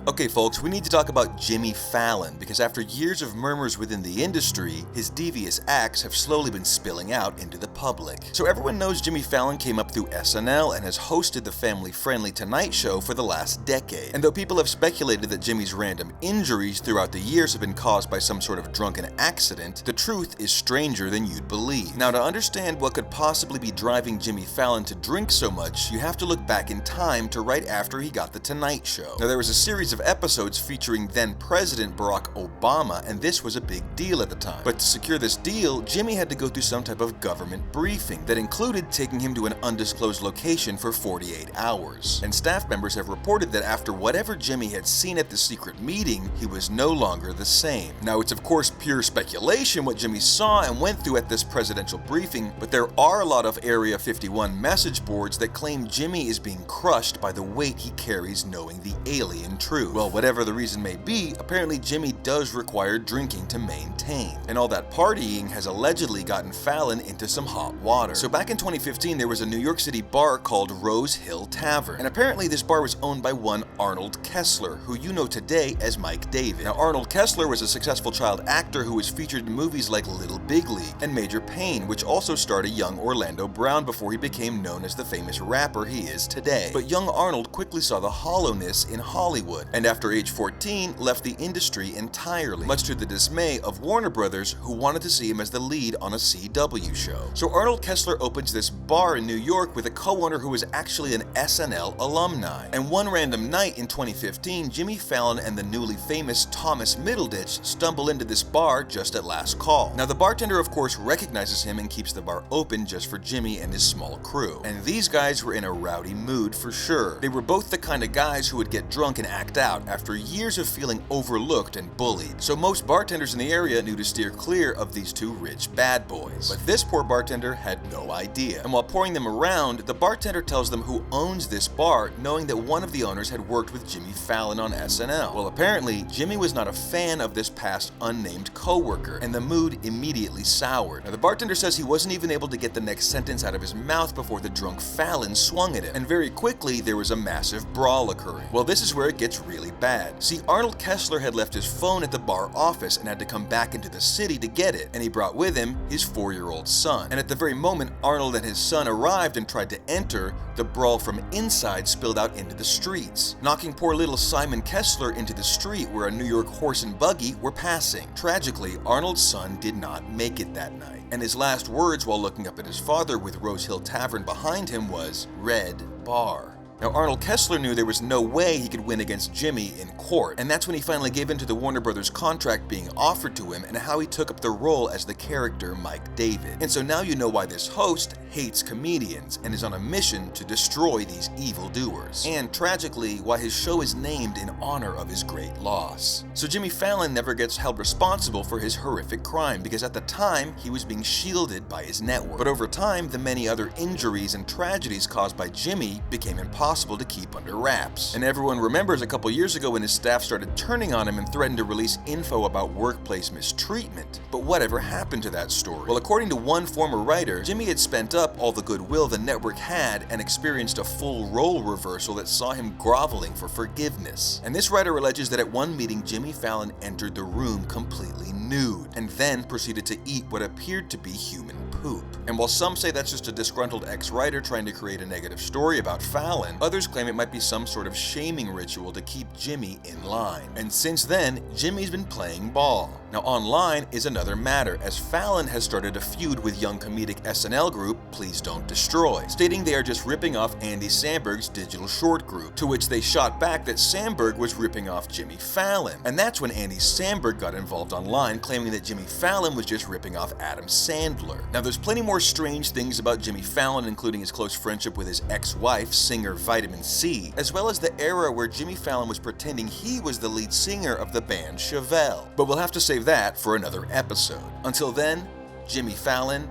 Okay folks, we need to talk about Jimmy Fallon, because after years of murmurs within the industry, his devious acts have slowly been spilling out into the public. So everyone knows Jimmy Fallon came up through SNL and has hosted the family-friendly Tonight Show for the last decade. And though people have speculated that Jimmy's random injuries throughout the years have been caused by some sort of drunken accident, the truth is stranger than you'd believe. Now, to understand what could possibly be driving Jimmy Fallon to drink so much, you have to look back in time to right after he got the Tonight Show. Now, there was a series of episodes featuring then-President Barack Obama, and this was a big deal at the time. But to secure this deal, Jimmy had to go through some type of government briefing that included taking him to an undisclosed location for 48 hours. And staff members have reported that after whatever Jimmy had seen at the secret meeting, he was no longer the same. Now, it's of course pure speculation what Jimmy saw and went through at this presidential briefing, but there are a lot of Area 51 message boards that claim Jimmy is being crushed by the weight he carries knowing the alien truth. Well, whatever the reason may be, apparently Jimmy does require drinking to maintain. And all that partying has allegedly gotten Fallon into some hot water. So back in 2015, there was a New York City bar called Rose Hill Tavern. And apparently this bar was owned by one Arnold Kessler, who you know today as Mike David. Now, Arnold Kessler was a successful child actor who was featured in movies like Little Big League and Major Payne, which also starred a young Orlando Brown before he became known as the famous rapper he is today. But young Arnold quickly saw the hollowness in Hollywood, and after age 14, left the industry entirely, much to the dismay of Warner Brothers, who wanted to see him as the lead on a CW show. So Arnold Kessler opens this bar in New York with a co-owner who was actually an SNL alumni. And one random night in 2015, Jimmy Fallon and the newly famous Thomas Middleditch stumble into this bar just at last call. Now, the bartender of course recognizes him and keeps the bar open just for Jimmy and his small crew. And these guys were in a rowdy mood for sure. They were both the kind of guys who would get drunk and act out after years of feeling overlooked and bullied. So most bartenders in the area knew to steer clear of these two rich bad boys. But this poor bartender had no idea. And while pouring them around, the bartender tells them who owns this bar, knowing that one of the owners had worked with Jimmy Fallon on SNL. Well, apparently, Jimmy was not a fan of this past unnamed co-worker, and the mood immediately soured. Now, the bartender says he wasn't even able to get the next sentence out of his mouth before the drunk Fallon swung at him, and very quickly there was a massive brawl occurring. Well, this is where it gets really bad. See, Arnold Kessler had left his phone at the bar office and had to come back into the city to get it, and he brought with him his 4-year-old son. And at the very moment Arnold and his son arrived and tried to enter, the brawl from inside spilled out into the streets, knocking poor little Simon Kessler into the street where a New York horse and buggy were passing. Tragically, Arnold's son did not make it that night, and his last words while looking up at his father with Rose Hill Tavern behind him was, "Red Bar." Now, Arnold Kessler knew there was no way he could win against Jimmy in court, and that's when he finally gave in to the Warner Brothers contract being offered to him and how he took up the role as the character Mike David. And so now you know why this host hates comedians and is on a mission to destroy these evildoers. And tragically, why his show is named in honor of his great loss. So Jimmy Fallon never gets held responsible for his horrific crime because at the time, he was being shielded by his network. But over time, the many other injuries and tragedies caused by Jimmy became impossible to keep under wraps. And everyone remembers a couple years ago when his staff started turning on him and threatened to release info about workplace mistreatment. But whatever happened to that story? Well, according to one former writer, Jimmy had spent up all the goodwill the network had and experienced a full role reversal that saw him groveling for forgiveness. And this writer alleges that at one meeting, Jimmy Fallon entered the room completely nude and then proceeded to eat what appeared to be human poop. And while some say that's just a disgruntled ex-writer trying to create a negative story about Fallon, others claim it might be some sort of shaming ritual to keep Jimmy in line. And since then, Jimmy's been playing ball. Now, online is another matter, as Fallon has started a feud with young comedic SNL group Please Don't Destroy, stating they are just ripping off Andy Samberg's digital short group, to which they shot back that Samberg was ripping off Jimmy Fallon. And that's when Andy Samberg got involved online, claiming that Jimmy Fallon was just ripping off Adam Sandler. Now, there's plenty more strange things about Jimmy Fallon, including his close friendship with his ex-wife, singer Vitamin C, as well as the era where Jimmy Fallon was pretending he was the lead singer of the band Chevelle. But we'll have to save that for another episode. Until then, Jimmy Fallon,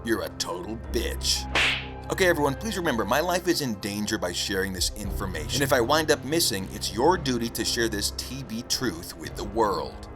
you're a total bitch. Okay everyone, please remember, my life is in danger by sharing this information. And if I wind up missing, it's your duty to share this TB truth with the world.